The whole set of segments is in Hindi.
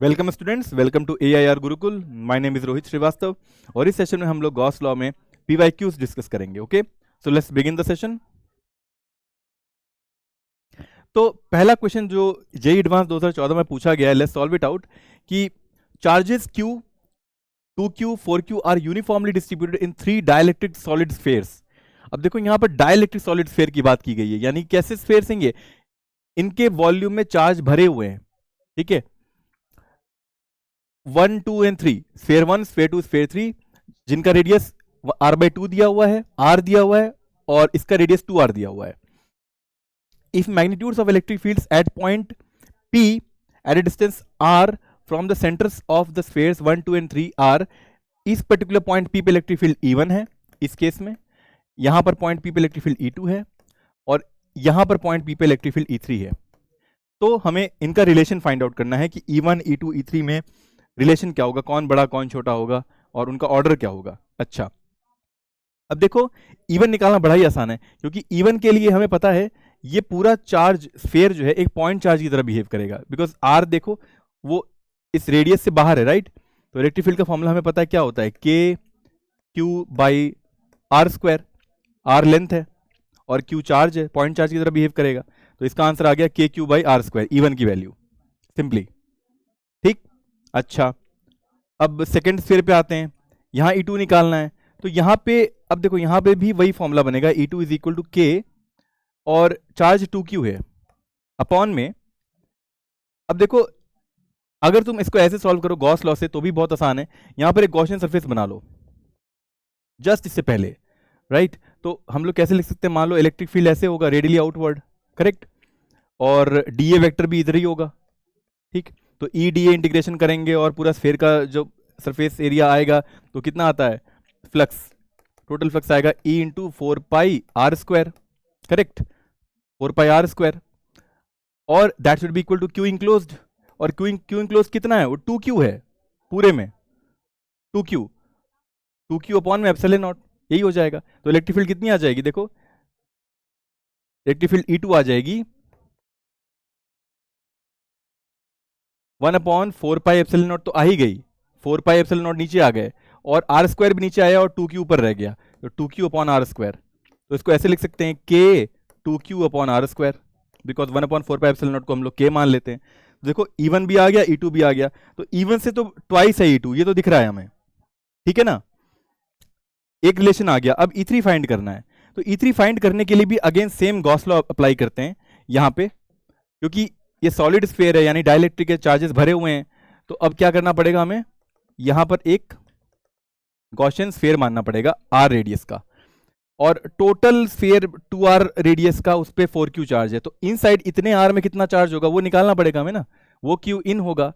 Welcome students, welcome to AIR Gurukul. My name is Rohit Srivastava और इस सेशन में हम लोग गॉस लॉ में PYQs डिस्कस करेंगे। Okay, so let's begin the session. तो पहला क्वेश्चन जो जेईई एडवांस 2014 में पूछा गया है, लेट्स सॉल्व इट आउट कि charges Q, 2Q, 4Q are uniformly distributed in 3 dielectric solid spheres. अब देखो यहाँ पर डाइलेक्ट्रिक सॉलिड स्फीयर की बात की गई है, यानी कैसे स्फीयर्स हैं ये, इनके वॉल्यूम में चार्ज भरे हुए हैं। ठीक है, 1, 2 एंड 3, स्फीयर 1, स्फीयर 2, स्फीयर 3, जिनका रेडियस r/2 दिया हुआ है, r दिया हुआ है और इसका रेडियस 2r दिया हुआ है। If magnitudes of electric fields at point P at a distance r from the centers of the spheres 1, 2 and 3 are, इस पर्टिकुलर पॉइंट P पे इलेक्ट्रिक फील्ड E1 है इस केस में, यहां पर पॉइंट P पे इलेक्ट्रिक फील्ड E2 है और यहां पर पॉइंट P पे इलेक्ट्रिक फील्ड E3 है। तो हमें इनका रिलेशन फाइंड आउट करना है कि E1, E2, E3 में रिलेशन क्या होगा, कौन बड़ा कौन छोटा होगा और उनका ऑर्डर क्या होगा। अच्छा, अब देखो E1 निकालना बड़ा ही आसान है, क्योंकि E1 के लिए हमें पता है ये पूरा चार्ज स्फीयर जो है एक पॉइंट चार्ज की तरह बिहेव करेगा, बिकॉज R देखो वो इस रेडियस से बाहर है, राइट। तो इलेक्ट्रिक फील्ड का फॉर्मूला हमें पता है क्या होता है, KQ/R²। R लेंथ है और Q चार्ज है, पॉइंट चार्ज की तरह बिहेव करेगा। तो इसका आंसर आ गया KQ/R², E1 की वैल्यू सिंपली। ठीक, अच्छा अब सेकेंड स्फीयर पे आते हैं, यहां E2 निकालना है। तो यहां पे अब देखो यहां पे भी वही फॉर्मूला बनेगा, E2 is equal to K और चार्ज 2Q है अपॉन में। अब देखो अगर तुम इसको ऐसे सॉल्व करो गॉस लॉ से तो भी बहुत आसान है। यहां पर एक गॉसियन सरफेस बना लो जस्ट इससे पहले, राइट। तो हम लोग कैसे लिख सकते हैं, मान लो इलेक्ट्रिक फील्ड ऐसे होगा रेडियली आउटवर्ड, करेक्ट, और DA वेक्टर भी इधर ही होगा। ठीक, तो EDA इंटीग्रेशन करेंगे और पूरा स्फीयर का जो सरफेस एरिया आएगा तो कितना आता है, फ्लक्स, टोटल फ्लक्स आएगा E into 4πr², correct, 4πr², और that should be equal to Q enclosed. और Q इंक्लोज्ड कितना है, वो 2Q है पूरे में, 2Q अपॉन में एप्सिलॉन नॉट, यही हो जाएगा। तो इलेक्ट्रिक फील्ड कितनी आ जाएगी, देखो इलेक्ट्रिक फील्ड E2 आ जाएगी 1/4πε0, तो आ ही गई, 4πε0 नीचे आ गए और r² भी नीचे आया और 2Q ऊपर रह गया, तो 2Q/r²। तो इसको ऐसे लिख सकते हैं K 2Q/r², बिकॉज 1/4πε0 को हम लोग K मान लेते हैं। देखो E1 भी आ गया, E2 भी आ गया, तो E1 से तो ट्वाइस है E2, ये तो दिख रहा है हमें, ठीक है ना, एक रिलेशन आ गया। अब E3 फाइंड करना है, तो E3 फाइंड करने के लिए भी again same Gauss law apply करते हैं यहां पे, क्योंकि ये सॉलिड स्फीयर है यानी डाइलेक्ट्रिक के चार्जेस भरे हुए हैं। तो अब क्या करना पड़ेगा, हमें यहां पर एक गॉसियन स्फीयर मानना पड़ेगा R रेडियस का, और टोटल स्फीयर 2R रेडियस का, उस पर 4Q चार्ज है। तो इनसाइड इतने R में कितना चार्ज होगा वो निकालना पड़ेगा हमें ना, वो Q इन होगा।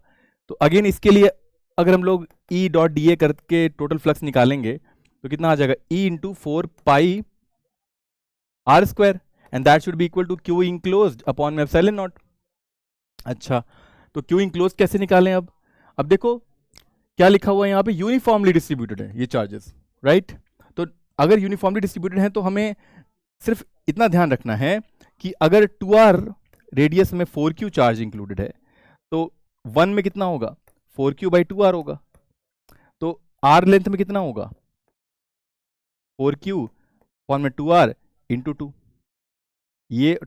तो अगेन इसके लिए अगर हम लोग E.dA करके टोटल फ्लक्स निकालेंगे तो कितना आ जाएगा, E into 4πr² and that should be equal to Q enclosed upon में एप्सिलॉन नॉट। अच्छा, तो Q इंक्लोज कैसे निकालें अब देखो क्या लिखा हुआ है यहाँ पे, यूनिफॉर्मली डिस्ट्रीब्यूटेड है ये चार्जेस, राइट। तो अगर यूनिफॉर्मली डिस्ट्रीब्यूटेड है तो हमें सिर्फ इतना ध्यान रखना है कि अगर 2R रेडियस में 4Q चार्ज इंक्लूडेड है तो 1 में कितना होगा, 4Q/2R होगा। तो R लेंथ में कितना होगा, 4Q अपॉन में 2R इंटू 2, ये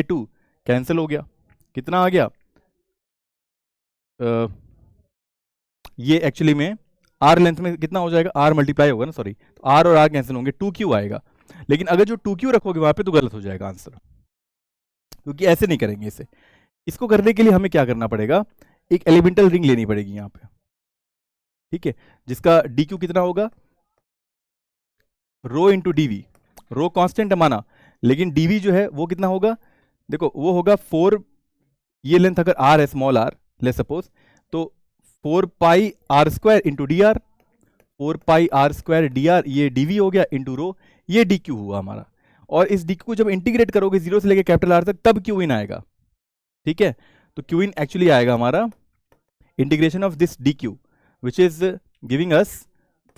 2 कैंसिल हो गया, कितना आ गया, ये एक्चुअली में R लेंथ में कितना हो जाएगा, R मल्टीप्लाई होगा ना, सॉरी, तो R और R कैंसिल होंगे, 2Q आएगा। लेकिन अगर जो 2Q रखोगे वहां पे तो गलत हो जाएगा आंसर, क्योंकि ऐसे नहीं करेंगे इसे। इसको करने के लिए हमें क्या करना पड़ेगा, एक एलिमेंटल रिंग लेनी पड़ेगी यहां पे, ठीक है, जिसका DQ कितना होगा, रो इंटू DV। रो कांस्टेंट है माना, लेकिन DV जो है वो कितना होगा, देखो वो होगा 4, ये लेंथ अगर R है, स्मॉल r ले सपोज, तो 4πr² into DR, 4πr² DR, ये DV हो गया इंटू रो, ये DQ हुआ हमारा। और इस DQ को जब इंटीग्रेट करोगे 0 से लेकर कैपिटल R तक तब Q इन आएगा, ठीक है। तो Q इन एक्चुअली आएगा हमारा integration of this DQ which is giving us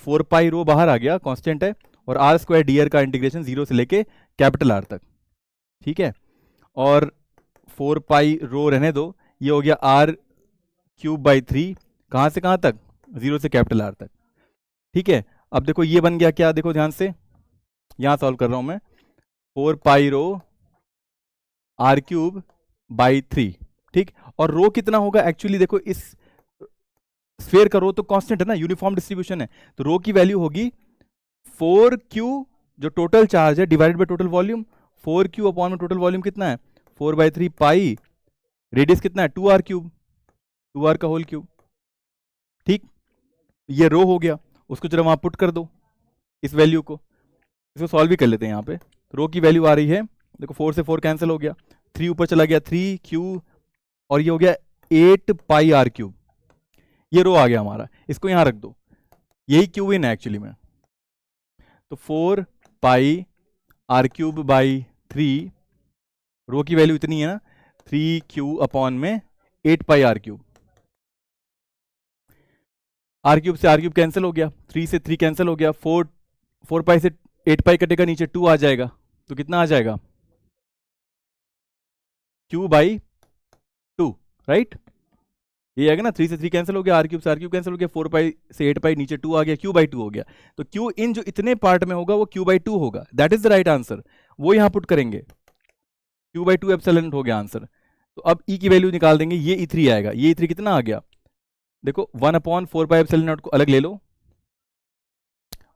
4π, rho बाहर आ गया कांस्टेंट है, और r² DR का इंटीग्रेशन 0 से लेके कैपिटल R तक, ठीक है। और 4π रो रहने दो, ये हो गया क्यूब बाई 3, कहाँ से कहाँ तक, 0 से कैपिटल आर तक। ठीक है, अब देखो ये बन गया क्या, देखो ध्यान से, यहां सॉल्व कर रहा हूं मैं, 4 पाई रो आर क्यूब बाई 3। ठीक, और रो कितना होगा एक्चुअली, देखो इस स्फीयर का रो तो कांस्टेंट है ना, यूनिफॉर्म डिस्ट्रीब्यूशन है, तो रो की वैल्यू होगी 4q, जो टोटल चार्ज है, divided by total volume. 4q upon में टोटल वॉल्यूम कितना है, 4/3 पाई, रेडियस कितना है 2r क्यूब, 2r का होल क्यूब। ठीक, ये रो हो गया, उसको जरा वहां पुट कर दो इस वैल्यू को, इसको सॉल्व भी कर लेते हैं यहाँ पे। रो की वैल्यू आ रही है, देखो 4 से 4 कैंसिल हो गया, 3 ऊपर चला गया 3q, और ये हो गया 8 पाई आर क्यूब, ये रो आ गया हमारा, इसको यहां रख दो, यही क्यू इन है एक्चुअली में। तो 4 पाई आर क्यूब बाई 3, रो की वैल्यू इतनी है ना, 3q अपॉन में 8 पाई आर क्यूब, आर क्यूब से आर क्यूब कैंसिल हो गया, 3 से 3 कैंसिल हो गया, 4 पाई से 8 पाई कटेगा, नीचे 2 आ जाएगा, तो कितना आ जाएगा, q बाई 2, राइट, ये आएगा ना, 3 से 3 कैंसिल हो गया, आर क्यूब से आर क्यूब कैंसिल हो गया, 4 पाई से 8 पाई, नीचे 2 आ गया, q बाई 2 हो गया। तो q इन जो इतने पार्ट में होगा वो q बाई 2 होगा, that is the right answer, वो यहां पुट करेंगे, q बाई 2 एप्सिलॉन हो गया आंसर। तो अब e की वैल्यू निकाल देंगे, ये e3 आएगा, ये e3 कितना आ गया, देखो 1/4 पाई एप्सिलॉन नॉट को अलग ले लो,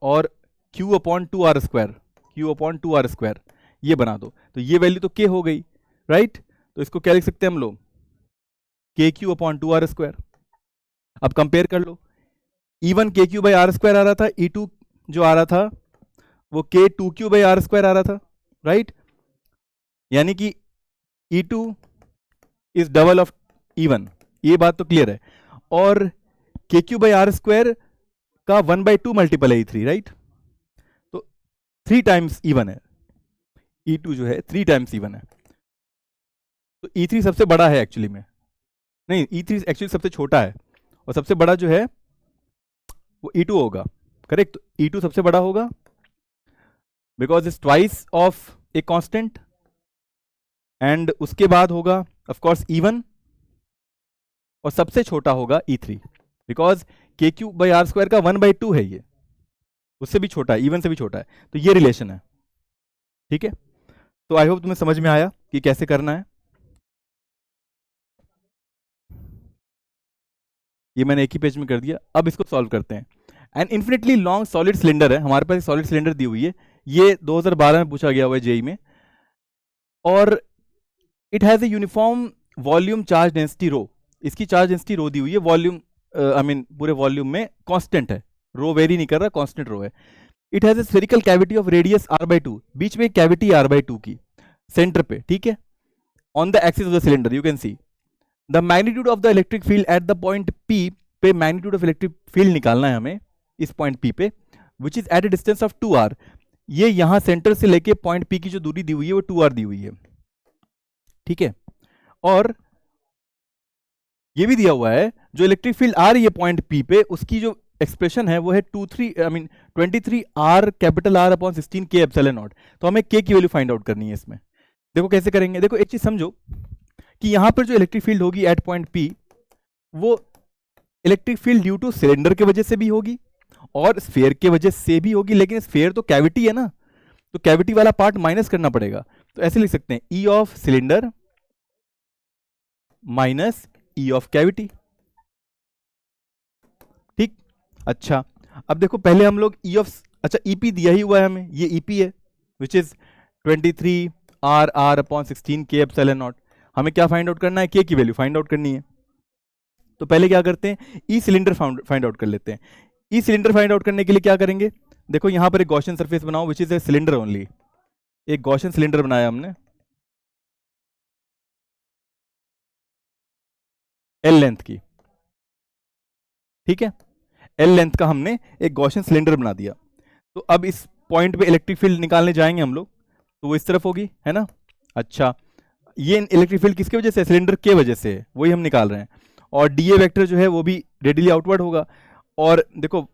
और q upon 2r square, q upon 2r square ये बना दो, तो ये वैल्यू तो k हो गई, राइट, तो इसको क्या लिख सकते हैं हम लोग, KQ अपॉन 2r स्क्वायर। अब कंपेयर कर लो, E1 KQ by r square आ रहा था, E2 जो आ रहा था वो K2Q बाई आर स्क्वायर आ रहा था, राइट, यानी कि E2 is double of E1, ये बात तो क्लियर है, और KQ बाई आर स्क्वायर का 1/2 मल्टीपल है E3, राइट, तो 3 टाइम्स E1 है, E2 जो है 3 टाइम्स E1 है, तो E3 सबसे बड़ा है एक्चुअली में, नहीं E3 एक्चुअली सबसे छोटा है, और सबसे बड़ा जो है वो E2 होगा, करेक्ट, E2 सबसे बड़ा होगा because is twice of a constant, and उसके बाद होगा ऑफ कोर्स E1, और सबसे छोटा होगा E3 because KQ by r square का 1/2 है, ये उससे भी छोटा है, E1 से भी छोटा है, तो ये रिलेशन है। ठीक है, तो आई होप तुम्हें समझ में आया कि कैसे करना है। ये मैंने एक ही पेज में कर दिया, अब इसको सॉल्व करते हैं। An infinitely long solid cylinder है, हमारे पास सॉलिड सिलेंडर दी हुई है, ये 2012 में पूछा गया हुआ है जेई में, और it has a uniform volume charge density रो, इसकी चार्ज डेंसिटी रो दी हुई है, वॉल्यूम आई मीन पूरे वॉल्यूम में कांस्टेंट है, रो वेरी नहीं कर रहा, कांस्टेंट रो है। It has a spherical cavity of radius r/2, बीच में एक कैविटी r/2 की सेंटर पे, ठीक है, on the axis of the cylinder you can see the magnitude of the electric field at the point P पे, मैग्नीट्यूड ऑफ इलेक्ट्रिक फील्ड निकालना है हमें इस पॉइंट P पे, which is at a distance of 2r, ये यहां सेंटर से लेके पॉइंट P की जो दूरी दी हुई है वो 2r दी हुई है, ठीक है, और ये भी दिया हुआ है जो इलेक्ट्रिक फील्ड आ रही है पॉइंट P पे, उसकी जो एक्सप्रेशन है वो है 23r capital R upon 16 K epsilon not, तो हमें K की वैल्यू फाइंड आउट करनी है इसमें। देखो कैसे करेंगे, देखो एक चीज समझो कि यहां पर जो इलेक्ट्रिक फील्ड होगी एट पॉइंट P, वो electric field due two cylinder के वजह से भी होगी और स्फीयर के वजह से भी होगी, लेकिन स्फीयर तो कैविटी है ना, तो कैविटी वाला पार्ट माइनस करना पड़ेगा, तो ऐसे लिख सकते हैं E of cylinder minus E of cavity. ठीक, अच्छा अब देखो पहले हम लोग E ऑफ, अच्छा EP दिया ही हुआ है हमें, ये EP है which is 23r upon 16 K epsilon not, हमें क्या फाइंड आउट करना है, K की वैल्यू फाइंड आउट करनी है। तो पहले क्या करते हैं, ई सिलेंडर फाइंड आउट कर लेते हैं। ई सिलेंडर फाइंड आउट करने के लिए क्या करेंगे, देखो यहां पर एक गॉसियन सरफेस बनाओ which is a cylinder only, एक गॉसियन सिलेंडर बनाया हमने एल लेंथ की, ठीक है, एल लेंथ का हमने एक गॉसियन सिलेंडर बना दिया। तो अब इस पॉइंट पे इलेक्ट्रिक फील्ड निकालने जाएंगे हम लोग, तो वो इस तरफ होगी, है ना, अच्छा ये इलेक्ट्रिक फील्ड किसके वजह से, सिलेंडर के वजह से, वही हम निकाल रहे हैं, और डीए वेक्टर जो है वो भी रेडियली आउटवर्ड होगा, और देखो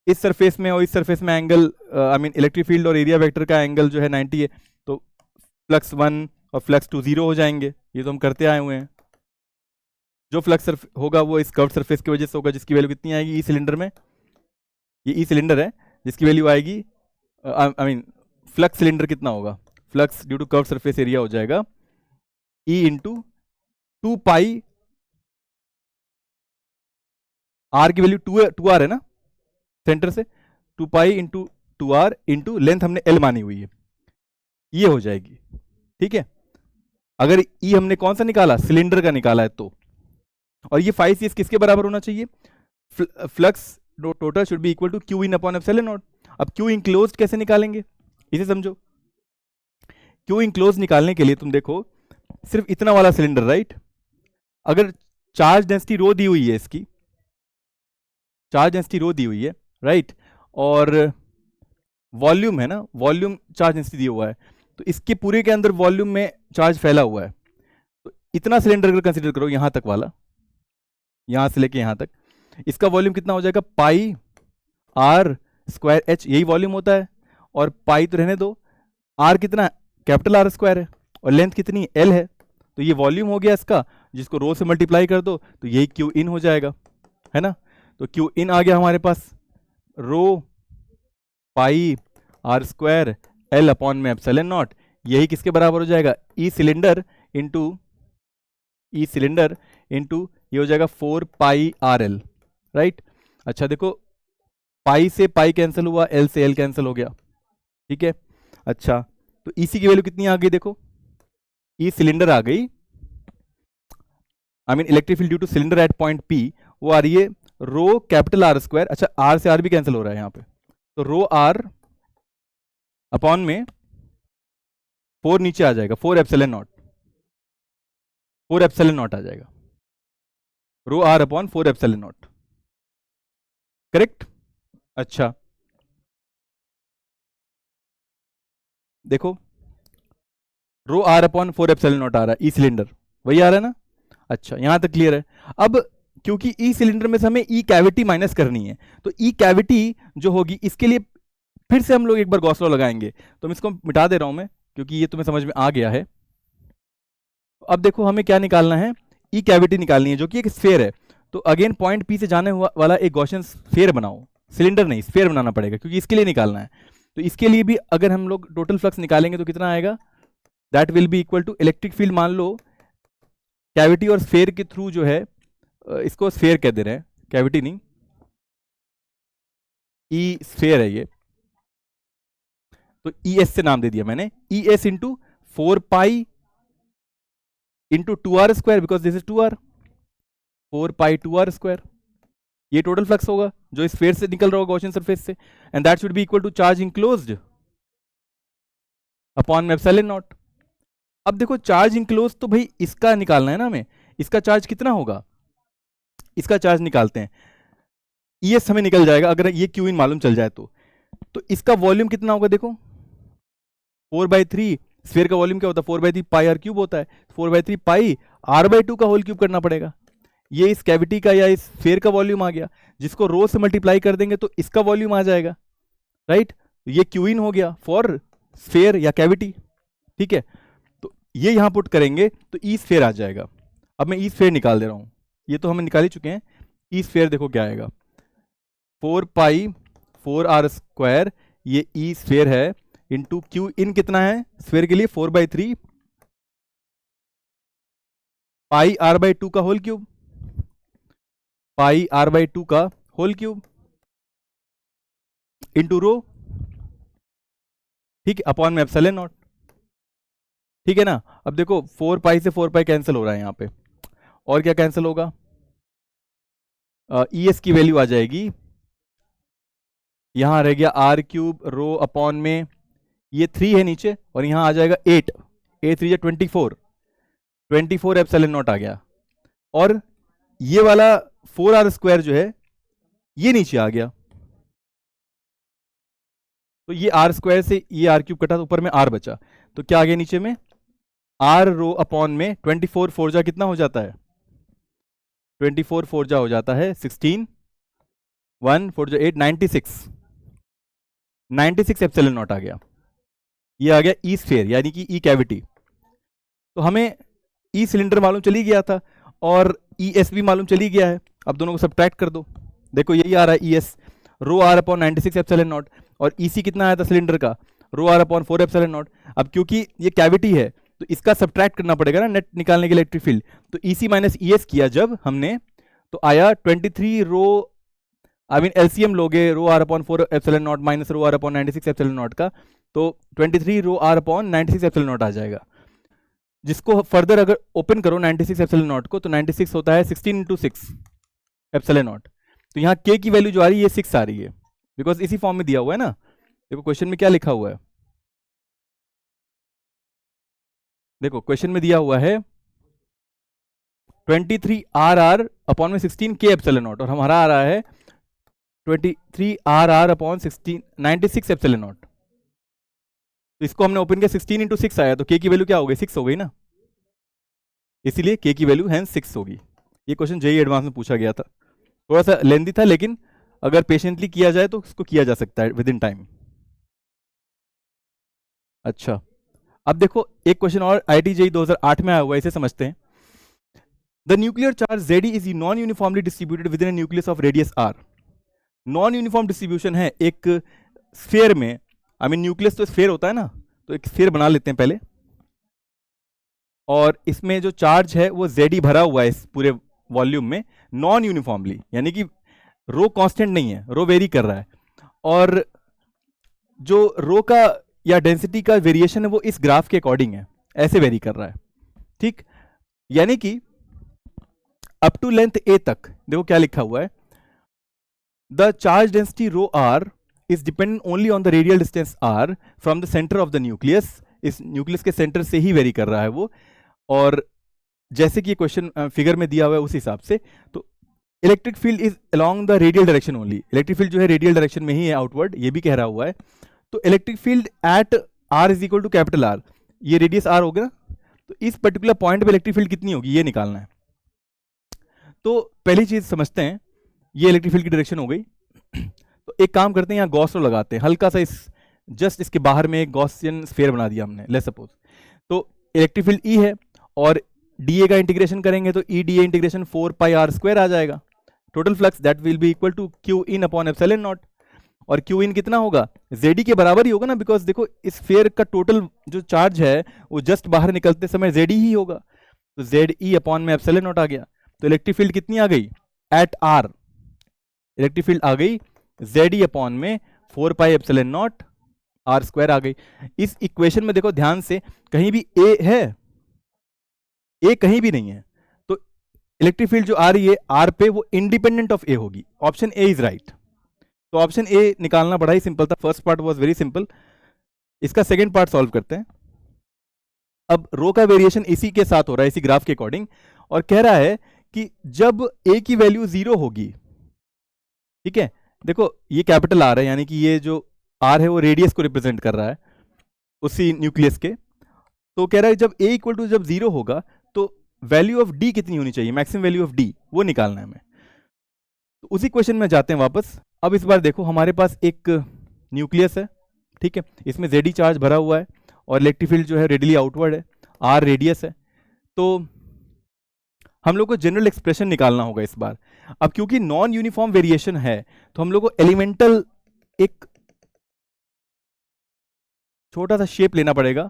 इस सरफेस में और इस सरफेस में angle I mean electric field और एरिया वेक्टर का एंगल जो है 90 है, तो फ्लक्स 1 और फ्लक्स 2 0 हो जाएंगे, ये तो हम करते आए हुए हैं, जो फ्लक्स होगा वो इस कर्व सरफेस की वजह से होगा, जिसकी वैल्यू कितनी आएगी ई सिलेंडर में, ये ई सिलेंडर है, जिसकी वैल्यू आएगी आई मीन फ्लक्स सिलेंडर कितना होगा, flux due to curve surface area हो जाएगा ई इंटू 2 पाई, आर की वैल्यू 2 आर है ना सेंटर से, 2 pi into 2 r into length हमने एल मानी हुई है, ये हो जाएगी। ठीक है, अगर ई हमने कौन सा निकाला, सिलेंडर का निकाला है तो, और ये 5 किसके बराबर होना चाहिए, flux total should be equal to Q in upon epsilon naught. अब क्यू इनक्लोज्ड कैसे निकालेंगे, इसे समझो। क्यू इनक्लोज निकालने के लिए तुम देखो, सिर्फ इतना वाला सिलेंडर, राइट, अगर चार्ज डेंसिटी रो दी हुई है, इसकी चार्ज डेंसिटी रो दी हुई है, राइट, और वॉल्यूम है ना, वॉल्यूम चार्ज डेंसिटी दिया हुआ है, तो इसके पूरे के अंदर वॉल्यूम में चार्ज फैला हुआ है, तो इतना सिलेंडर अगर कंसीडर करो, यहां तक वाला, यहां से लेके यहां तक, इसका वॉल्यूम कितना हो जाएगा, पाई आर स्क्वायर एच, यही वॉल्यूम होता है, और पाई तो रहने दो, आर कितना, कैपिटल आर स्क्वायर है, और लेंथ कितनी, एल है, तो ये वॉल्यूम हो गया इसका, जिसको रो से मल्टीप्लाई कर दो तो यही क्यू इन हो जाएगा, है ना। तो क्यू इन आ गया हमारे पास, रो पाई आर स्क्वायर एल अपॉन में एप्सिलॉन नॉट, यही किसके बराबर हो जाएगा, ई सिलेंडर इंटू ये हो जाएगा 4 पाई आर एल, राइट। अच्छा देखो, पाई से पाई कैंसिल हुआ, एल से एल कैंसिल हो गया, ठीक है। अच्छा, तो इसी की वैल्यू कितनी आ गई, देखो ई सिलेंडर आ गई, I mean electric field due two cylinder eight point P, वो आ रही है रो कैपिटल आर स्क्वायर, अच्छा आर से आर भी कैंसिल हो रहा है यहाँ पे, तो रो आर अपॉन में 4 नीचे आ जाएगा, 4 एप्सिलॉन नॉट, 4 एप्सिलॉन नॉट आ जाएगा, rho r upon 4 epsilon nought, correct. अच्छा देखो, rho r upon 4 epsilon nought आ रहा है, ई सिलेंडर वही आ रहा है ना। अच्छा यहां तक क्लियर है। अब क्योंकि ई सिलेंडर में से हमें ई कैविटी माइनस करनी है, तो ई कैविटी जो होगी इसके लिए फिर से हम लोग एक बार गॉस लॉ लगाएंगे, तो मैं इसको मिटा दे रहा हूं मैं, क्योंकि ये तुम्हें समझ में आ गया है। अब देखो हमें क्या निकालना है, ई कैविटी निकालनी है, जो कि एक स्फेयर है, तो अगेन पॉइंट पी से जाने वाला एक गॉसियन स्फेयर बनाओ, सिलेंडर नहीं स्फेयर बनाना पड़ेगा, क्योंकि इसके लिए निकालना है। तो इसके लिए भी अगर हम लोग टोटल फ्लक्स निकालेंगे तो कितना आएगा, that will be equal to electric field, मान लो कैविटी और स्फेयर के थ्रू जो है, इसको स्फेयर कह दे रहे हैं, कैविटी नहीं, ई स्फेयर है ये, तो ई एस से नाम दे दिया मैंने, E S into 4 pi into 2 r square, because this is 2 r, 4 pi 2 r square, ये टोटल फ्लक्स होगा जो इस स्फेयर से निकल रहा होगा गॉसियन सरफेस से, and that should be equal to charge enclosed upon epsilon naught. अब देखो चार्ज इंक्लोज तो भाई इसका निकालना है ना हमें, इसका चार्ज कितना होगा, इसका चार्ज निकालते हैं, ई एस हमें निकल जाएगा अगर ये क्यू इन मालूम चल जाए तो इसका वॉल्यूम कितना होगा, देखो 4/3, स्फीयर का वॉल्यूम क्या होता है, 4/3 पाई आर क्यूब होता है, 4/3 पाई r/2 का होल क्यूब करना पड़ेगा, ये इस कैविटी का या इस स्फीयर का वॉल्यूम आ गया, जिसको रो से मल्टीप्लाई कर देंगे तो इसका वॉल्यूम आ जाएगा, राइट। ये क्यू इन हो गया फॉर स्फीयर या कैविटी, ठीक है। तो ये यहां पुट करेंगे तो ई स्फीयर आ जाएगा। अब मैं ई स्फीयर निकाल दे रहा हूं, ये तो हम निकाल ही चुके हैं, ई स्फीयर देखो क्या आएगा, 4 पाई 4 आर स्क्वायर, ये ई स्फीयर है, इंटू क्यू इन कितना है स्फीयर के लिए, 4/3 पाई r/2 का होल क्यूब, पाई r/2 का होल क्यूब इंटू रो, ठीक है, अपॉन में एप्सिलॉन नॉट, ठीक है ना। अब देखो 4 पाई से 4 पाई कैंसिल हो रहा है यहां पे, और क्या कैंसिल होगा, ई एस की वैल्यू आ जाएगी, यहां रह गया आर क्यूब रो अपॉन में ये 3 है नीचे, और यहां आ जाएगा 8, 8 3 24 एप्सिलॉन नॉट आ गया, और ये वाला 4 आर स्क्वायर जो है ये नीचे आ गया, तो ये आर स्क्वायर से ये आर क्यूब कटा तो ऊपर में आर बचा, तो क्या आ गया नीचे में, आर रो अपॉन में 24 4 जा कितना हो जाता है, 24 4 जा हो जाता है 16, 1 4 जा 8, 96 एप्सिलॉन नॉट आ गया, ये आ गया ई स्फीयर यानी कि ई कैविटी। तो हमें ई सिलेंडर मालूम चली गया था, और ई एस भी मालूम चली गया है, अब दोनों को सब्ट्रैक्ट कर दो, देखो यही आ रहा है E S rho r upon 96 epsilon not, और ई सी कितना आया था सिलेंडर का, rho r upon 4 epsilon naught. अब क्योंकि ये कैविटी है तो इसका सब्ट्रैक्ट करना पड़ेगा ना नेट निकालने के लिए इलेक्ट्रिक फील्ड, तो ई सी माइनस ई एस किया जब हमने तो आया 23 रो, आई मीन एलसीएम लोगे rho r upon 4 epsilon nought minus rho r upon 96 epsilon nought का, तो 23 rho r upon 96 epsilon nought आ जाएगा, जिसको फर्दर अगर ओपन करो 96 एप्सिलॉन नॉट को तो 96 होता है 16 इंटू 6 एप्सिलॉन नॉट। तो यहाँ k की वैल्यू जो आ रही है ये 6 आ रही है, बिकॉज इसी फॉर्म में दिया हुआ है ना। देखो क्वेश्चन में क्या लिखा हुआ है, देखो क्वेश्चन में दिया हुआ है 23 आर आर अपॉन में 16 k एप्सिलॉन नॉट, और हमारा आ रहा है 23 r r upon 96 epsilon not. तो इसको हमने ओपन किया 16 इंटू 6 आया, तो k की वैल्यू क्या हो गई, 6 हो गई ना, इसीलिए k की वैल्यू हैंस 6 होगी। ये क्वेश्चन जेईई एडवांस में पूछा गया था, थोड़ा सा लेंथी था, लेकिन अगर पेशेंटली किया जाए तो इसको किया जा सकता है विद इन टाइम। अच्छा, अब देखो एक क्वेश्चन और आईआईटी जेईई 2008 में आया हुआ है, इसे समझते हैं। The nuclear charge Zd is non uniformly distributed with in A nucleus of radius r। Non uniform distribution है एक स्फीयर में, आई मीन न्यूक्लियस तो स्फीयर होता है ना, तो एक स्फीयर बना लेते हैं पहले, और इसमें जो चार्ज है वो Zd भरा हुआ है इस पूरे वॉल्यूम में नॉन यूनिफॉर्मली, यानी कि रो कांस्टेंट नहीं है, रो वेरी कर रहा है, और जो रो का या डेंसिटी का वेरिएशन है वो इस ग्राफ के अकॉर्डिंग है, ऐसे वेरी कर रहा है, ठीक। यानी कि अप टू लेंथ ए तक देखो क्या लिखा हुआ है, the charge density rho r is dependent only on the radial distance r from the centre of the nucleus. इस न्यूक्लियस के सेंटर से ही वेरी कर रहा है वो, और जैसे कि क्वेश्चन फिगर में दिया हुआ है उस हिसाब से, तो electric field is along the radial direction only. Electric field जो है रेडियल डायरेक्शन में ही है, आउटवर्ड, ये भी कह रहा हुआ है। तो electric field at r is equal to capital r, ये रेडियस आर होगा, तो इस पर्टिकुलर पॉइंट पे इलेक्ट्रिक फील्ड कितनी होगी ये निकालना है। तो पहली चीज समझते हैं, ये इलेक्ट्रिक फील्ड की डायरेक्शन हो गई। तो एक काम करते हैं, यहाँ गॉस लॉ लगाते हैं, हल्का सा इस जस्ट इसके बाहर में एक गॉसियन स्फीयर बना दिया हमने, लेट्स सपोज। तो इलेक्ट्रिक फील्ड ई है, और डी ए का इंटीग्रेशन करेंगे तो E D A integration 4 pi r square आ जाएगा। Total flux that will be equal to Q in upon epsilon not, और क्यू इन कितना होगा, जेडी के बराबर ही होगा ना, बिकॉज देखो इस स्फीयर का टोटल जो चार्ज है वो जस्ट बाहर निकलते समय जेडी ही होगा, तो जेड ई अपॉन में एप्सिलॉन नॉट आ गया। तो इलेक्ट्रिक फील्ड कितनी आ गई एट आर, इलेक्ट्रिक फील्ड आ गई जेड अपॉन में 4 pi epsilon nought r square आ गई। इस इक्वेशन में देखो ध्यान से, कहीं भी ए है, ए कहीं भी नहीं है, तो इलेक्ट्रिक फील्ड जो आ रही है आर पे वो इंडिपेंडेंट ऑफ ए होगी। Option A is right. तो ऑप्शन ए निकालना बड़ा ही सिंपल था, first part was very simple. इसका सेकंड पार्ट सॉल्व करते हैं। अब रो का वेरिएशन इसी के साथ हो रहा है, इसी ग्राफ के अकॉर्डिंग, और कह रहा है कि जब ए की वैल्यू 0 होगी, ठीक है, देखो ये कैपिटल आर है, यानी कि ये जो आर है वो रेडियस को रिप्रेजेंट कर रहा है उसी न्यूक्लियस के। तो कह रहा है जब ए इक्वल टू जब 0 होगा तो वैल्यू ऑफ डी कितनी होनी चाहिए, मैक्सिमम वैल्यू ऑफ डी, वो निकालना है हमें। तो उसी क्वेश्चन में जाते हैं वापस। अब इस बार देखो हमारे पास एक न्यूक्लियस है, ठीक है, इसमें जेडी चार्ज भरा हुआ है, और इलेक्ट्रिक फील्ड जो है रेडियली आउटवर्ड है, आर रेडियस है। तो हम लोग को जनरल एक्सप्रेशन निकालना होगा इस बार। अब क्योंकि नॉन यूनिफॉर्म वेरिएशन है तो हम लोग को एलिमेंटल एक छोटा सा शेप लेना पड़ेगा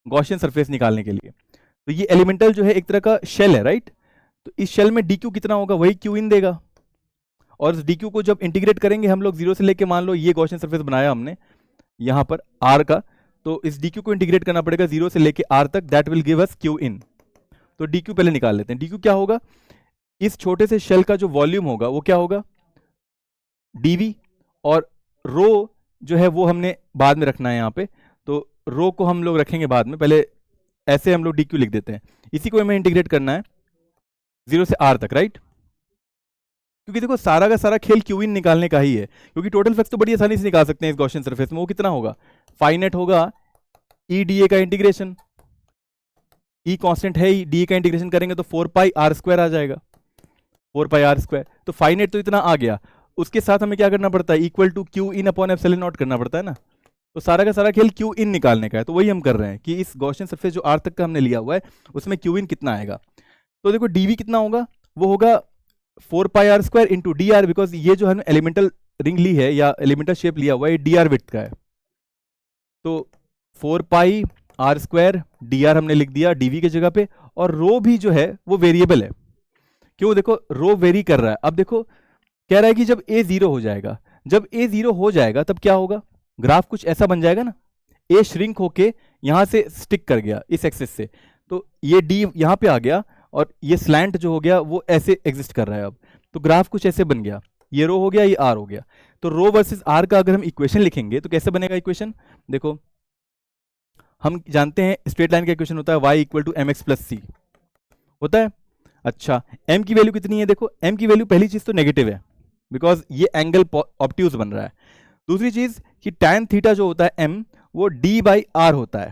गॉसियन सरफेस निकालने के लिए। तो ये एलिमेंटल जो है एक तरह का शेल है, राइट। तो इस शेल में डी क्यू कितना होगा, वही क्यू इन देगा, और डी क्यू को जब इंटीग्रेट करेंगे हम लोग 0 से लेके, मान लो ये गॉसियन सरफेस बनाया हमने यहाँ पर आर का, तो इस डी क्यू को इंटीग्रेट करना पड़ेगा 0 से लेके आर तक, that will give us Q in. तो डी क्यू पहले निकाल लेते हैं। डी क्यू क्या होगा, इस छोटे से शेल का जो वॉल्यूम होगा वो क्या होगा डीवी, और रो जो है वो हमने बाद में रखना है यहाँ पे, तो रो को हम लोग रखेंगे बाद में, पहले ऐसे हम लोग डी क्यू लिख देते हैं। इसी को हमें इंटीग्रेट करना है 0 से आर तक, राइट। क्योंकि देखो सारा का सारा खेल क्यू इन निकालने का ही है, क्योंकि टोटल फ्लक्स तो बड़ी आसानी से निकाल सकते हैं इस गॉसियन सरफेस में। वो कितना होगा, फाइनेट होगा ई डी ए का इंटीग्रेशन, ई कांस्टेंट है, ई डी ए का इंटीग्रेशन करेंगे तो 4 पाई आर स्क्वायर आ जाएगा, 4 पाई आर स्क्वायर। तो फाइनेट तो इतना आ गया, उसके साथ हमें क्या करना पड़ता है, equal to Q in upon epsilon naught करना पड़ता है ना। तो सारा का सारा खेल क्यू इन निकालने का है, तो वही हम कर रहे हैं कि इस गॉसियन सरफेस जो आर तक का हमने लिया हुआ है उसमें क्यू इन कितना आएगा। तो देखो dv कितना होगा, वो होगा 4 pi r square into D r, because ये जो हमने एलिमेंटल रिंग ली है या एलिमेंटल शेप लिया हुआ है, ये डी आर विड्थ का है। तो 4 pi r square D are हमने लिख दिया डीवी की जगह पे, और रो भी जो है वो वेरिएबल है। क्यों, देखो रो वेरी कर रहा है। अब देखो कह रहा है कि जब ए 0 हो जाएगा, जब ए 0 हो जाएगा तब क्या होगा, ग्राफ कुछ ऐसा बन जाएगा ना, ए श्रिंक होके यहां से स्टिक कर गया इस एक्सिस से, तो ये डी यहां पे आ गया और ये स्लैंट जो हो गया वो ऐसे एग्जिस्ट कर रहा है। अब तो ग्राफ कुछ ऐसे बन गया, ये रो हो गया, ये आर हो गया। तो रो वर्सेस आर का अगर हम इक्वेशन लिखेंगे तो कैसे बनेगा इक्वेशन, देखो हम जानते हैं स्ट्रेट लाइन का इक्वेशन होता है y equal to M X plus C होता है। अच्छा m की वैल्यू कितनी है, देखो m की वैल्यू पहली चीज तो नेगेटिव है बिकॉज ये एंगल ऑब्ट्यूज बन रहा है। दूसरी चीज कि tan थीटा जो होता है m वो d बाई आर होता है,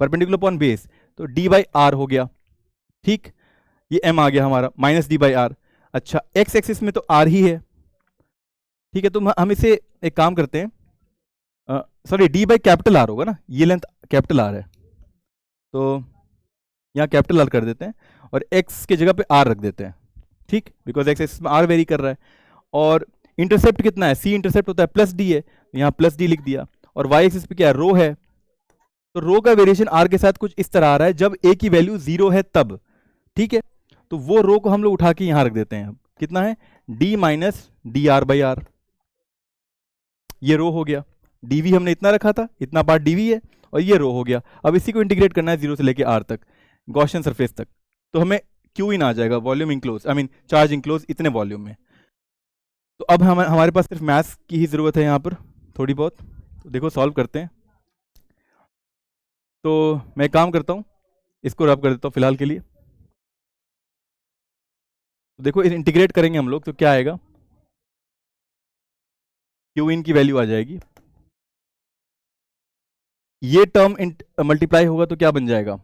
परपेंडिकुलर अपॉन बेस, तो d बाई आर हो गया। ठीक, ये m आ गया हमारा माइनस d बाई आर। अच्छा x एक्सिस में तो r ही है, ठीक है, तो हम इसे एक काम करते हैं, sorry d by capital R होगा ना, ये लेंथ कैपिटल आर है, तो यहाँ कैपिटल आर कर देते हैं और x के जगह पे r रख देते हैं। ठीक, बिकॉज x एक्सिस में r वेरी कर रहा है, और इंटरसेप्ट कितना है, c इंटरसेप्ट होता है प्लस d है, यहाँ प्लस d लिख दिया, और y एक्सिस पे क्या है, रो है, तो रो का वेरिएशन r के साथ कुछ इस तरह आ रहा है जब a की वैल्यू 0 है तब। ठीक है, तो वो रो को हम लोग उठा के यहां रख देते हैं। अब कितना है, d minus D r by r, ये रो हो गया। dv हमने इतना रखा था, इतना पार्ट dv है, और ये रो हो गया। अब इसी को इंटीग्रेट करना है 0 से लेके r तक, गॉसियन सरफेस तक, तो हमें q इन आ जाएगा, volume enclose, I mean charge enclose इतने वॉल्यूम में। तो अब हमारे पास सिर्फ मैथ्स की ही जरूरत है यहाँ पर थोड़ी बहुत, तो देखो सॉल्व करते हैं। तो मैं काम करता हूँ, इसको रब कर देता हूँ फिलहाल के लिए। तो देखो इंटीग्रेट करेंगे हम लोग तो क्या आएगा, क्यू इन की वैल्यू आ जाएगी, ये टर्म मल्टीप्लाई होगा तो क्या बन जाएगा,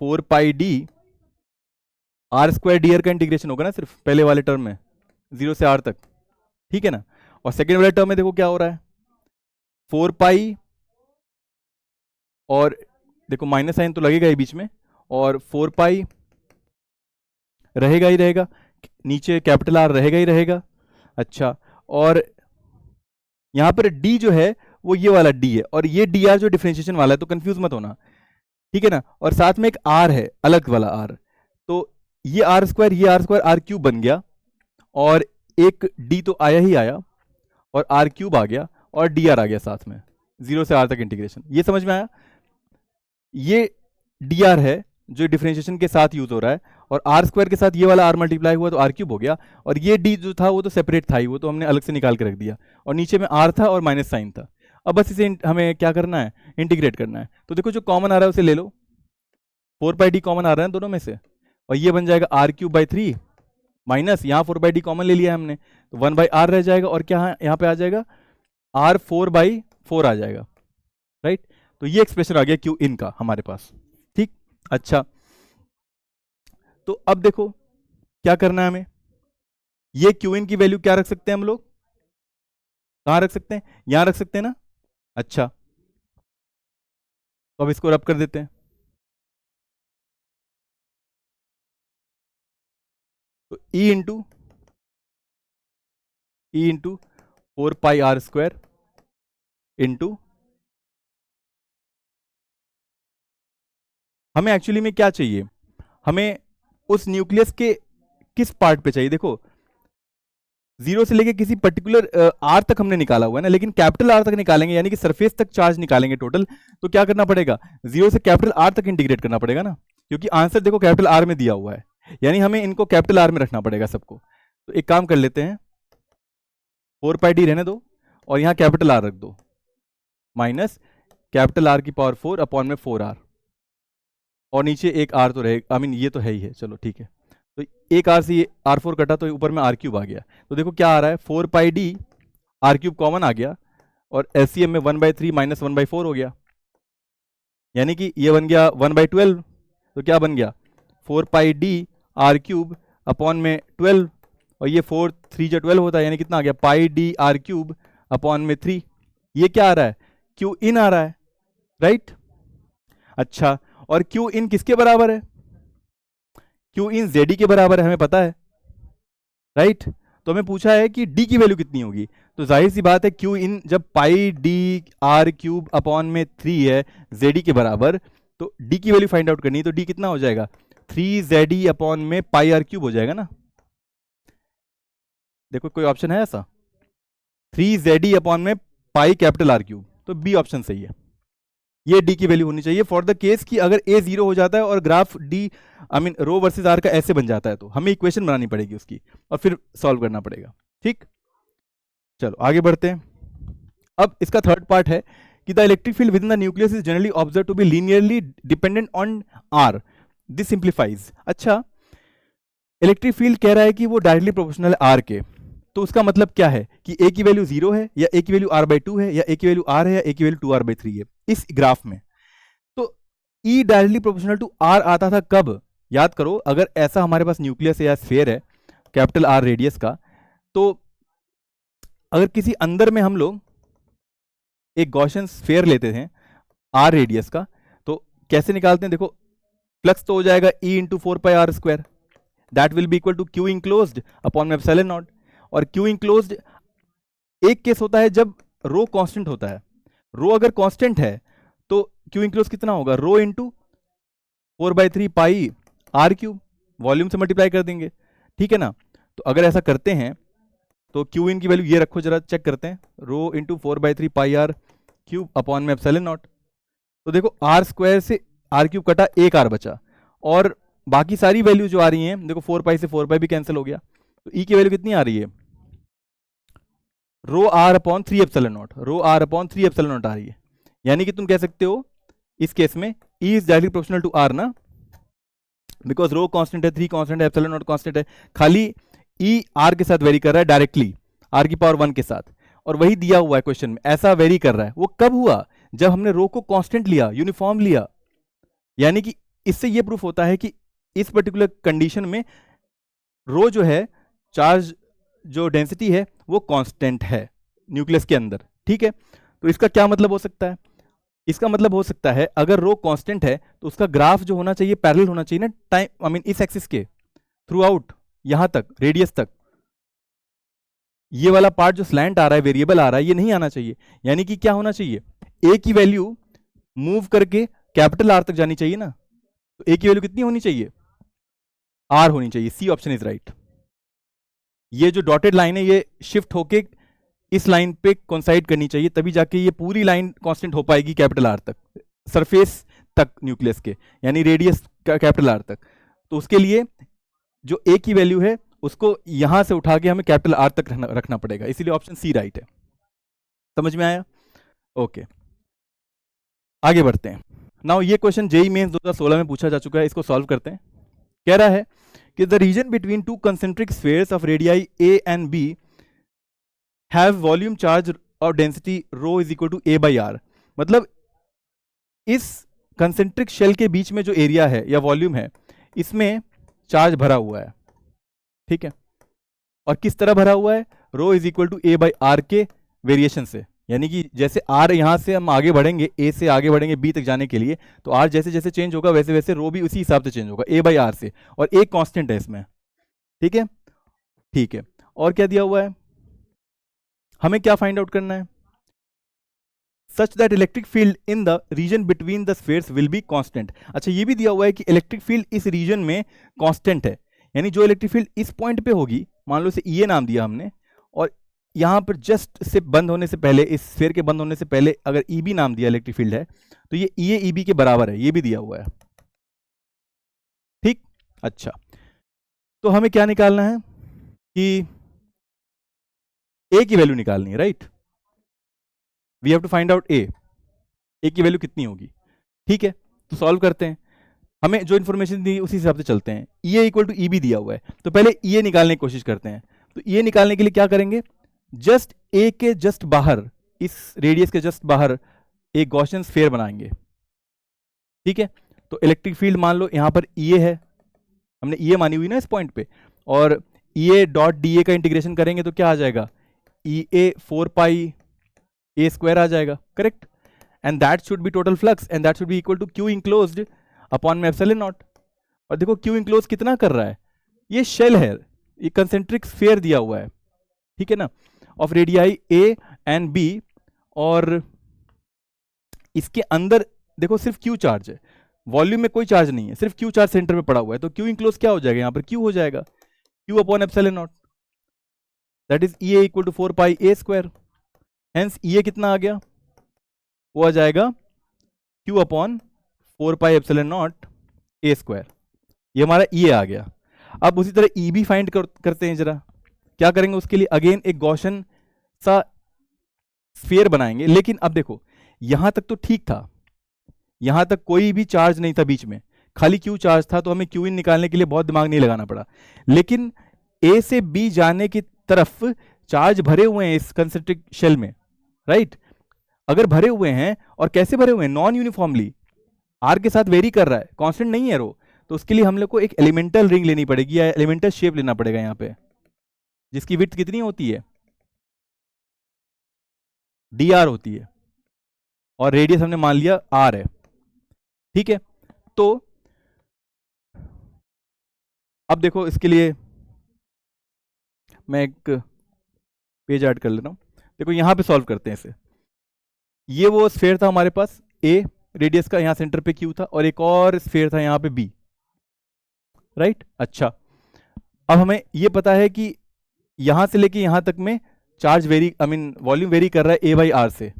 4 pi D r square D r का इंटीग्रेशन होगा ना सिर्फ पहले वाले टर्म में 0 से r तक, ठीक है ना। और सेकेंड वाले टर्म में देखो क्या हो रहा है, 4 पाई और देखो माइनस साइन तो लगेगा ही बीच में, और 4 पाई रहेगा ही रहेगा, नीचे कैपिटल आर रहेगा ही रहेगा। अच्छा, और यहां पर डी जो है वो ये वाला डी है, और ये डी आर जो डिफरेंशिएशन वाला है, तो कंफ्यूज मत होना, ठीक है ना। और साथ में एक आर है, अलग वाला आर, तो ये आर स्क्वायर आर क्यूब बन गया, और एक डी तो आया ही आया, और आर क्यूब आ गया, और डी आर आ गया साथ में, 0 से r तक इंटीग्रेशन। ये समझ में आया, ये डी आर है जो डिफरेंशिएशन के साथ यूज हो रहा है, और आर स्क्वायर के साथ ये वाला आर मल्टीप्लाई हुआ तो आर क्यूब हो गया, और ये डी जो था वो तो सेपरेट था ही, वो तो हमने अलग से निकाल के रख दिया, और नीचे में आर था और माइनस साइन था। अब बस इसे हमें क्या करना है, इंटीग्रेट करना है। तो देखो जो कॉमन आ रहा है उसे ले लो, 4 पाई डी कॉमन आ रहा है दोनों में से, और ये बन जाएगा आर क्यूब बाई 3 माइनस, यहाँ 4 बाई डी कॉमन ले लिया हमने, तो 1 बाई आर रह जाएगा, और क्या यहाँ पे आ जाएगा, आर 4 बाई 4 आ जाएगा, राइट। तो ये एक्सप्रेशन आ गया क्यू इन का हमारे पास। ठीक, अच्छा तो अब देखो क्या करना है हमें, ये क्यू इन की वैल्यू क्या रख सकते हैं हम लोग, कहां रख सकते हैं, यहां रख सकते हैं ना। अच्छा, तो अब इसको रब कर देते हैं, तो E into 4 pi r square into, हमें एक्चुअली में क्या चाहिए, हमें उस न्यूक्लियस के किस पार्ट पे चाहिए, देखो 0 से लेके किसी पर्टिकुलर आर तक हमने निकाला हुआ है ना, लेकिन कैपिटल आर तक निकालेंगे यानी कि सरफेस तक चार्ज निकालेंगे टोटल, तो क्या करना पड़ेगा, 0 से कैपिटल आर तक इंटीग्रेट करना पड़ेगा ना, क्योंकि आंसर देखो कैपिटल आर में दिया हुआ है, यानी हमें इनको कैपिटल आर में रखना पड़ेगा सबको। तो एक काम कर लेते हैं, 4 पाई डी रहने दो और यहाँ कैपिटल आर रख दो, माइनस कैपिटल आर की पावर 4 अपॉन में 4r, और नीचे एक आर तो रहेगा, आई मीन ये तो है ही है, चलो ठीक है। तो एक आर से ये r4 कटा तो ऊपर में r क्यूब आ गया, तो देखो क्या आ रहा है, 4 pi D are cube common आ गया, और एलसीएम में 1/3 माइनस 1/4 हो गया, यानी कि ये बन गया 1/12, तो क्या बन गया 4 pi D are cube upon में 12, और ये 4 3 जो 12 होता है, यानी कितना आ गया पाई डी आर क्यूब अपॉन में 3, ये क्या आ रहा है, क्यू इन आ रहा है, राइट। अच्छा, और क्यू इन किसके बराबर है, क्यू इन जेडी के बराबर है, हमें पता है, राइट। तो हमें पूछा है कि डी की वैल्यू कितनी होगी, तो जाहिर सी बात है क्यू इन जब पाई डी आर क्यूब अपॉन में 3 है जेडी के बराबर, तो डी की वैल्यू फाइंड आउट करनी है, तो डी कितना हो जाएगा 3 जेडी अपॉन में पाई आर क्यूब हो जाएगा ना। देखो कोई ऑप्शन है ऐसा, 3 जेडी अपॉन में पाई कैपिटल आर क्यूब, तो बी ऑप्शन सही है, ये डी की वैल्यू होनी चाहिए फॉर द केस कि अगर ए 0 हो जाता है और graph D I mean rho versus r का ऐसे बन जाता है, तो हमें इक्वेशन बनानी पड़ेगी उसकी और फिर सॉल्व करना पड़ेगा, ठीक। चलो आगे बढ़ते हैं। अब इसका थर्ड पार्ट है कि the electric field within the nucleus is generally observe to be linearly dependent on r, this simplifies. अच्छा, इलेक्ट्रिक फील्ड कह रहा है कि वो डायरेक्टली प्रोपोर्शनल है आर के, तो उसका मतलब क्या है कि ए की वैल्यू 0 है या ए की वैल्यू r/2 है या ए की वैल्यू r है या ए की वैल्यू 2r/3 है इस ग्राफ में। तो E directly proportional to r आता था कब, याद करो, अगर ऐसा हमारे पास न्यूक्लियस या स्फीयर है कैपिटल आर रेडियस का, तो अगर किसी अंदर में हम लोग एक गॉसियन स्फीयर लेते थे आर रेडियस का, तो कैसे निकालते हैं, देखो फ्लक्स तो हो जाएगा E into 4πr², that will be equal to Q enclosed upon में एप्सिलॉन नॉट। और क्यू इंक्लोज्ड एक केस होता है जब रो कांस्टेंट होता है, रो अगर कांस्टेंट है तो क्यू इंक्लोज कितना होगा, rho into 4/3 pi r cube, volume से मल्टीप्लाई कर देंगे, ठीक है ना। तो अगर ऐसा करते हैं तो क्यू इन की वैल्यू ये रखो, जरा चेक करते हैं, rho into 4/3 pi r cube upon में एप्सिलॉन नॉट। तो देखो आर स्क्वायर से आर क्यूब कटा, एक आर बचा, और बाकी सारी वैल्यू जो आ रही हैं, देखो 4 पाई से 4 पाई भी कैंसिल हो गया, तो ई की वैल्यू कितनी आ रही है, rho r upon 3 epsilon nought, rho r upon 3 epsilon nought आ रही है। यानी कि तुम कह सकते हो इस केस में E is directly proportional to r ना, बिकॉज रो कांस्टेंट है, 3 कांस्टेंट है, एप्सिलॉन नॉट कांस्टेंट है, खाली ई आर के साथ वेरी कर रहा है डायरेक्टली आर की पावर 1 के साथ, और वही दिया हुआ है क्वेश्चन में, ऐसा वेरी कर रहा है। वो कब हुआ, जब हमने रो को कांस्टेंट लिया, यूनिफॉर्म लिया। यानी कि इससे ये प्रूफ होता है कि इस पर्टिकुलर कंडीशन में रो जो है, चार्ज जो डेंसिटी है वो कांस्टेंट है न्यूक्लियस के अंदर, ठीक है। तो इसका क्या मतलब हो सकता है, इसका मतलब हो सकता है अगर रो कांस्टेंट है तो उसका ग्राफ जो होना चाहिए पैरेलल होना चाहिए ना, टाइम आई मीन इस एक्सिस के थ्रू आउट, यहां तक रेडियस तक। ये वाला पार्ट जो स्लैंट आ रहा है, वेरिएबल आ रहा है, ये नहीं आना चाहिए। यानी कि क्या होना चाहिए, ए की वैल्यू मूव करके कैपिटल आर तक जानी चाहिए ना, तो ए की वैल्यू कितनी होनी चाहिए, आर होनी चाहिए। C option is right. ये जो डॉटेड लाइन है ये शिफ्ट होके इस लाइन पे कोइंसाइड करनी चाहिए, तभी जाके ये पूरी लाइन कांस्टेंट हो पाएगी कैपिटल आर तक, सरफेस तक न्यूक्लियस के, यानी रेडियस कैपिटल आर तक। तो उसके लिए जो ए की वैल्यू है उसको यहां से उठा के हमें कैपिटल आर तक रखना पड़ेगा, इसीलिए ऑप्शन सी राइट है। समझ में आया, ओके। आगे बढ़ते हैं। नाउ ये क्वेश्चन जेईई मेंस 2016 में पूछा जा चुका है, इसको सॉल्व करते हैं। कह रहा है कि the region between two concentric spheres of radii A and B have volume charge और density rho is equal to A by r. मतलब इस कंसेंट्रिक शेल के बीच में जो एरिया है या वॉल्यूम है, इसमें चार्ज भरा हुआ है, ठीक है। और किस तरह भरा हुआ है, rho is equal to A by r के वेरिएशन से। यानी कि जैसे आर यहां से हम आगे बढ़ेंगे, ए से आगे बढ़ेंगे बी तक जाने के लिए, तो आर जैसे जैसे चेंज होगा वैसे वैसे रो भी उसी हिसाब से चेंज होगा, ए बाई आर से, और एक कांस्टेंट है इसमें, ठीक है। ठीक है, और क्या दिया हुआ है, हमें क्या फाइंड आउट करना है, such that electric field in the region between the spheres will be constant. अच्छा, ये भी दिया हुआ है कि इलेक्ट्रिक फील्ड इस रीजन में कांस्टेंट है, यानी जो इलेक्ट्रिक फील्ड इस पॉइंट पे होगी, मान लो इसे ई नाम दिया हमने, और यहां पर जस्ट से बंद होने से पहले, इस स्फीयर के बंद होने से पहले अगर ई बी नाम दिया इलेक्ट्रिक फील्ड है, तो ये ई बी के बराबर है, ये भी दिया हुआ है, ठीक। अच्छा, तो हमें क्या निकालना है कि ए की वैल्यू निकालनी है, right. We have to find out A की वैल्यू कितनी होगी, ठीक है। तो सॉल्व करते हैं, हमें जो इन्फॉर्मेशन दी उसी हिसाब से चलते हैं। ई ए इक्वल टू ई बी दिया हुआ है, तो पहले ई ए निकालने की कोशिश करते हैं। तो ई ए निकालने के लिए क्या करेंगे, जस्ट ए के जस्ट बाहर, इस रेडियस के जस्ट बाहर एक गॉसियन स्फीयर बनाएंगे, ठीक है। तो इलेक्ट्रिक फील्ड मान लो यहां पर ई ए है, हमने ई ए मानी हुई ना इस पॉइंट पे, और ई ए डॉट डी ए का इंटीग्रेशन करेंगे तो क्या आ जाएगा, ई ए 4 पाई ए स्क्वायर आ जाएगा, correct. And that should be total flux, and that should be equal to Q enclosed upon में एप्सिलॉन नॉट। और देखो क्यू इंक्लोज कितना कर रहा है, ये शेल है, ये कंसेंट्रिक स्फीयर दिया हुआ है, ठीक है ना, of radii A and b, और इसके अंदर देखो सिर्फ क्यू चार्ज है, वॉल्यूम में कोई चार्ज नहीं है, सिर्फ क्यू चार्ज सेंटर में पड़ा हुआ है, तो क्यू इंक्लोज क्या हो जाएगा, यहां पर क्यू हो जाएगा, Q upon epsilon nought, that is E equal to 4 pi A square. Hence E कितना आ गया, वो आ जाएगा Q upon 4 pi epsilon nought A square, ये हमारा ई आ गया। अब उसी तरह ई भी फाइंड करते हैं जरा, क्या करेंगे उसके लिए, अगेन एक गॉशन सा स्फीयर बनाएंगे, लेकिन अब देखो यहां तक तो ठीक था, यहां तक कोई भी चार्ज नहीं था बीच में, खाली क्यू चार्ज था, तो हमें क्यू इन निकालने के लिए बहुत दिमाग नहीं लगाना पड़ा, लेकिन ए से बी जाने की तरफ चार्ज भरे हुए हैं इस कंसेंट्रिक शेल में, राइट, अगर भरे हुए हैं, और कैसे भरे हुए हैं, नॉन यूनिफॉर्मली, आर के साथ वेरी कर रहा है, कांस्टेंट नहीं है रो, तो उसके लिए हम लोग को एक एलिमेंटल रिंग लेनी पड़ेगी, या एलिमेंटल शेप लेना पड़ेगा यहाँ पे, जिसकी विड्थ कितनी होती है, डी आर होती है, और रेडियस हमने मान लिया आर है, ठीक है। तो अब देखो इसके लिए मैं एक पेज ऐड कर लेता हूं, देखो यहां पे सॉल्व करते हैं इसे, ये वो स्फीयर था हमारे पास ए रेडियस का, यहां सेंटर पे क्यू था, और एक और स्फीयर था यहां पे बी, राइट। अच्छा, अब हमें ये पता है कि यहां से लेके यहां तक में charge very, I mean volume very कर रहा है ए बाई आर से,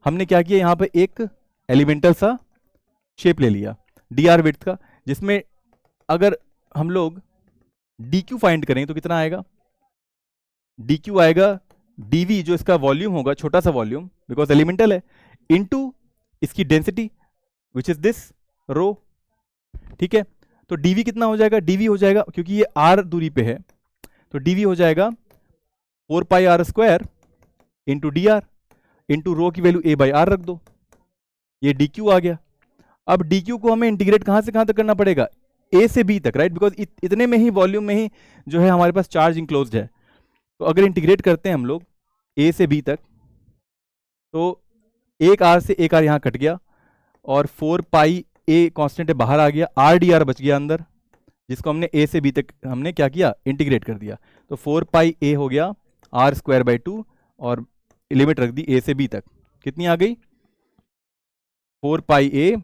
हमने क्या किया, यहां पे एक एलिमेंटल सा शेप ले लिया डी आर विड्थ का, जिसमें अगर हम लोग डी क्यू फाइंड करें तो कितना आएगा, डी क्यू आएगा डीवी, जो इसका वॉल्यूम होगा, छोटा सा वॉल्यूम बिकॉज एलिमेंटल है, इनटू इसकी डेंसिटी विच इज दिस रो, ठीक है। तो डीवी कितना हो जाएगा, डीवी हो जाएगा, क्योंकि ये आर दूरी पे है, तो डीवी हो जाएगा 4 pi r square into D r, into rho की वैल्यू ए बाई आर रख दो, ये डी क्यू आ गया। अब डी क्यू को हमें इंटीग्रेट कहां से कहां तक करना पड़ेगा, ए से बी तक, राइट, बिकॉज इतने में ही वॉल्यूम में ही जो है हमारे पास चार्ज इंक्लोज्ड है, तो अगर इंटीग्रेट करते हैं हम लोग ए से बी तक, तो एक आर से एक आर यहां कट गया, और 4 पाई ए कांस्टेंट है बाहर आ गया, आर डी आर बच गया अंदर, जिसको हमने ए से बी तक हमने क्या किया, इंटीग्रेट कर दिया, तो 4 पाई ए हो गया आर स्क्वायर बाई 2, और लिमिट रख दी ए से बी तक, कितनी आ गई, 4 pi A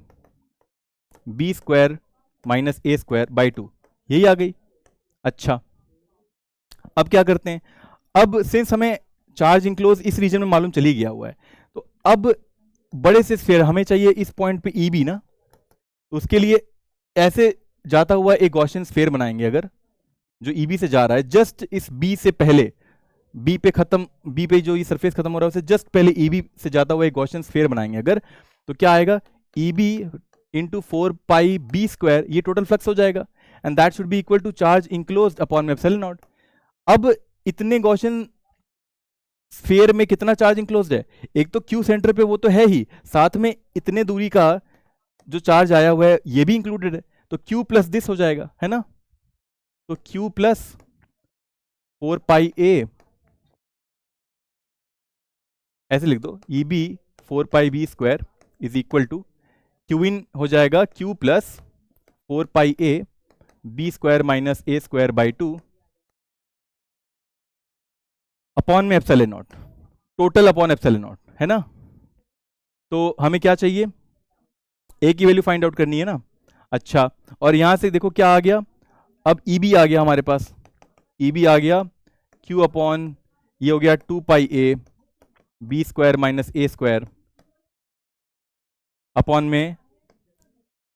B square minus A square by 2, यही आ गई। अच्छा, अब क्या करते हैं, अब सिंस हमें चार्ज इंक्लोज इस रीजन में मालूम चली गया हुआ है, तो अब बड़े से स्फीयर हमें चाहिए इस पॉइंट पे ई बी ना, तो उसके लिए ऐसे जाता हुआ एक गॉसियन स्फीयर बनाएंगे, अगर जो ई बी से जा रहा है, जस्ट इस बी से पहले, बी पे खत्म, बी पे जो ये सरफेस खत्म हो रहा है उससे जस्ट पहले ई बी से जाता हुआ एक गॉसियन स्फीयर बनाएंगे अगर, तो क्या आएगा, E B into 4 pi B square, ये टोटल फ्लक्स हो जाएगा, and that should be equal to charge enclosed upon epsilon naught. अब इतने गॉसियन स्फीयर में कितना चार्ज इंक्लोज्ड है, एक तो क्यू सेंटर पे वो तो है ही, साथ में इतने दूरी का जो चार्ज आया हुआ है ये भी इंक्लूडेड है, तो क्यू प्लस दिस हो जाएगा, है ना, तो क्यू प्लस 4 पाई ए, ऐसे लिख दो, E B 4 pi B square is equal to Q in हो जाएगा Q plus 4 pi A B square minus A square by 2 upon में epsilon nought, total upon epsilon nought, है ना। तो हमें क्या चाहिए, ए की वैल्यू फाइंड आउट करनी है ना। अच्छा, और यहां से देखो क्या आ गया, अब ई बी आ गया हमारे पास, ई बी आ गया क्यू अपॉन, ये हो गया 2 pi A B square minus A square upon में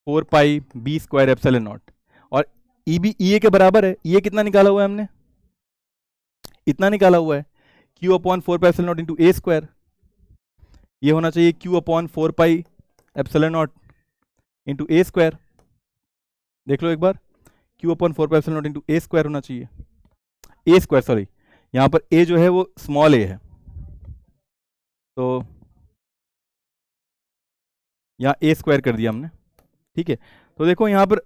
4 pi B square epsilon not, और ई बी ई ए के बराबर है, ये कितना निकाला हुआ है हमने, इतना निकाला हुआ है, Q upon 4 pi epsilon not into A square, ये होना चाहिए Q upon 4 pi epsilon not into A square, देख लो एक बार, Q upon 4 pi epsilon not into A square होना चाहिए, ए स्क्वायर सॉरी, यहां पर ए जो है वो स्मॉल ए है, तो यहां ए स्क्वायर कर दिया हमने, ठीक है। तो देखो यहां पर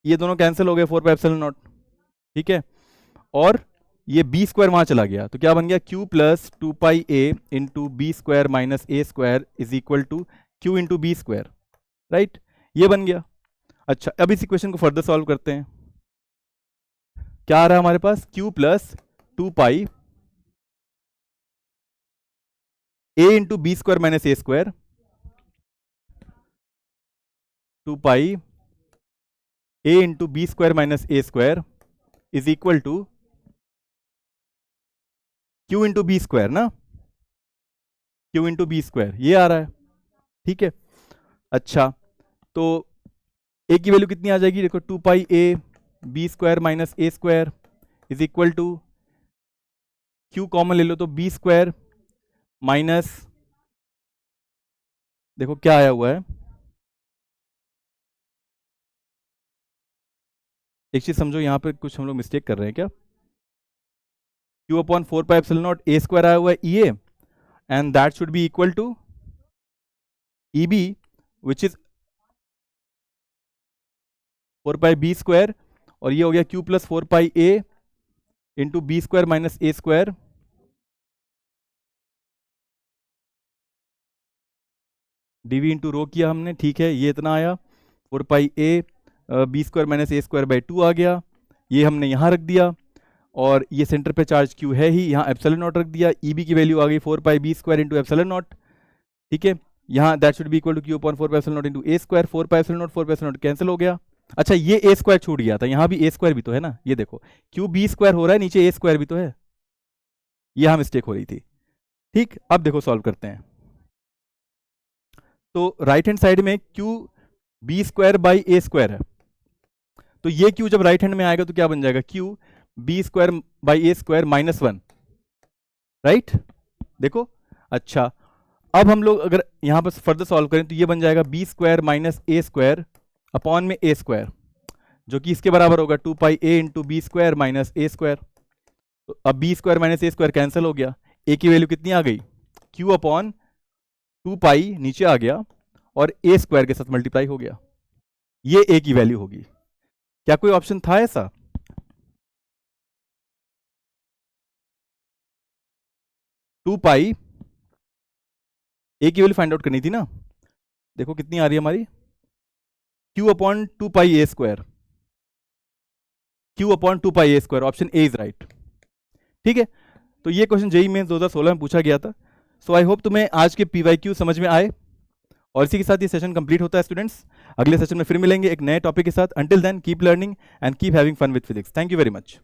ये दोनों कैंसिल हो गए, 4 पाई एप्सिलॉन नॉट, ठीक है, और ये बी स्क्वायर वहां चला गया, तो क्या बन गया, Q plus 2 pi a into B square minus A square is equal to Q into B square, right, ये बन गया। अच्छा, अब इस इक्वेशन को फर्दर सॉल्व करते हैं। क्या आ रहा है हमारे पास, q plus 2 pi a into B square minus A square, 2 pi a into B square minus A square is equal to q into B square ना, q इंटू बी स्क्वायर ये आ रहा है, ठीक है। अच्छा, तो a की वैल्यू कितनी आ जाएगी, देखो 2 pi a B square minus A square is equal to q common ले लो तो बी स्क्वायर माइनस, देखो क्या आया हुआ है, एक चीज समझो, यहां पे कुछ हम लोग मिस्टेक कर रहे हैं क्या, q upon 4 pi epsilon nought A square आया हुआ है E A, and that should be equal to E B which is 4 pi B square, और ये हो गया q plus 4 pi a into B square minus A square D V into rho किया हमने, ठीक है, ये इतना आया 4 pi a B square minus A square by 2 आ गया, ये हमने यहाँ रख दिया, और ये सेंटर पे चार्ज q है ही, यहाँ एप्सिलॉन नॉट रख दिया, ई बी की वैल्यू आ गई 4 pi B square into epsilon naught, ठीक है, यहाँ that should be equal to q upon 4 pi epsilon not into A square, 4 pi epsilon not 4 pi epsilon naught cancel हो गया। अच्छा, ये ए स्क्वायर छूट गया था, यहाँ भी ए स्क्वायर भी तो है ना, ये देखो क्यू बी स्क्वायर हो रहा है, नीचे ए स्क्वायर भी तो है, यहाँ मिस्टेक हो रही थी, ठीक। अब देखो सॉल्व करते हैं, तो राइट हैंड साइड में Q b square by a square है, तो ये क्यू जब राइट हैंड में आएगा तो क्या बन जाएगा, Q b square by a square minus 1, right, देखो। अच्छा, अब हम लोग अगर यहां पर फर्दर सॉल्व करें तो ये बन जाएगा बी स्क्वायर माइनस ए स्क्वायर अपॉन में ए स्क्वायर, जो कि इसके बराबर होगा 2 pi a into B square minus A square, तो अब बी स्क्वायर माइनस ए स्क्वायर कैंसिल हो गया, ए की वैल्यू कितनी आ गई, क्यू अपॉन 2 पाई नीचे आ गया और ए स्क्वायर के साथ मल्टीप्लाई हो गया, ये ए की वैल्यू होगी। क्या कोई ऑप्शन था ऐसा, 2 पाई ए की वैल्यू फाइंड आउट करनी थी ना, देखो कितनी आ रही है हमारी, q upon 2 pi A square, q upon 2 pi A square, option A is right, ठीक है। तो ये क्वेश्चन जेईई मेंस 2016 में पूछा गया था। सो आई होप तुम्हें आज के पीवाईक्यू समझ में आए, और इसी के साथ ये सेशन कंप्लीट होता है स्टूडेंट्स। अगले सेशन में फिर मिलेंगे एक नए टॉपिक के साथ। Until then keep learning and keep having fun with physics. Thank you very much.